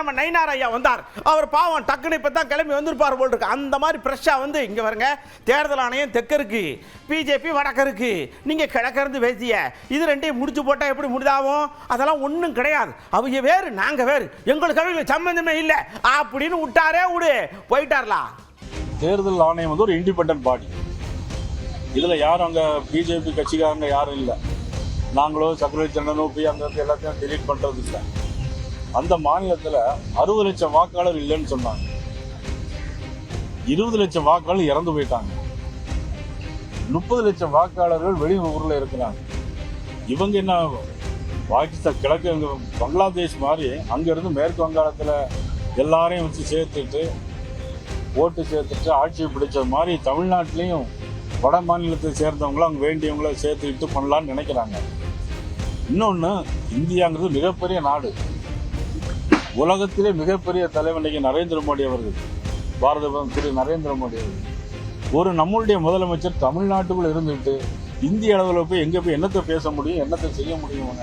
நம்ம நயினார் ஐயா வந்தார். அவர் பாவம் டக்குன்னு இப்போ தான் கிளம்பி வந்திருப்பார் போல் இருக்கு. அந்த மாதிரி ஃப்ரெஷ்ஷாக வந்து இங்கே வருங்க. தேர்தல் ஆணையம் தெற்கு இருக்கு, பிஜேபி வடக்கு இருக்கு, நீங்கள் கிழக்கிருந்து பேசிய இது ரெண்டையும் முடிச்சு போட்டால் எப்படி முடிதாகும்? அதெல்லாம் ஒன்றும் கிடையாது. அவங்க வேறு நாங்கள் வேறு, எங்களுக்கு அவங்க சம்பந்தமே இல்லை அப்படின்னு விட்டாரே விடு போயிட்டார்லாம். தேர்தல் ஆணையம் வந்து ஒரு இண்டிபெண்டன்ட் பாடி. இதில் யாரும் அங்கே பிஜேபி கட்சிக்காரங்க யாரும் இல்லை. நாங்களோ சக்கரவர்த்தி சண்டனோ போய் அங்கே எல்லாத்தையும் டெலீட் பண்ணுறது இல்லை. அந்த மாநிலத்தில் 60 லட்சம் வாக்காளர் இல்லைன்னு சொன்னாங்க. 20 லட்சம் வாக்காளர் இறந்து போயிட்டாங்க. 30 லட்சம் வாக்காளர்கள் வெளியூரில் இருக்கிறாங்க. இவங்க என்ன பாகிஸ்தான் கிழக்கு பங்களாதேஷ் மாதிரி அங்கேருந்து மேற்கு வங்காளத்தில் எல்லாரையும் வச்சு சேர்த்துட்டு ஓட்டு சேர்த்துட்டு ஆட்சியை பிடிச்ச மாதிரி தமிழ்நாட்டிலையும் வட மாநிலத்தை சேர்ந்தவங்களும் அங்கே வேண்டியவங்கள சேர்த்துக்கிட்டு பண்ணலான்னு நினைக்கிறாங்க. இன்னொன்று, இந்தியாங்கிறது மிகப்பெரிய நாடு. உலகத்திலே மிகப்பெரிய தலைவர் நரேந்திர மோடி அவர்கள், பாரத பிரதமர் திரு நரேந்திர மோடி அவர்கள். ஒரு நம்மளுடைய முதலமைச்சர் தமிழ்நாட்டுக்குள்ள இருந்துட்டு இந்திய அளவில் போய் எங்கே போய் என்னத்தை பேச முடியும், என்னத்தை செய்ய முடியும்?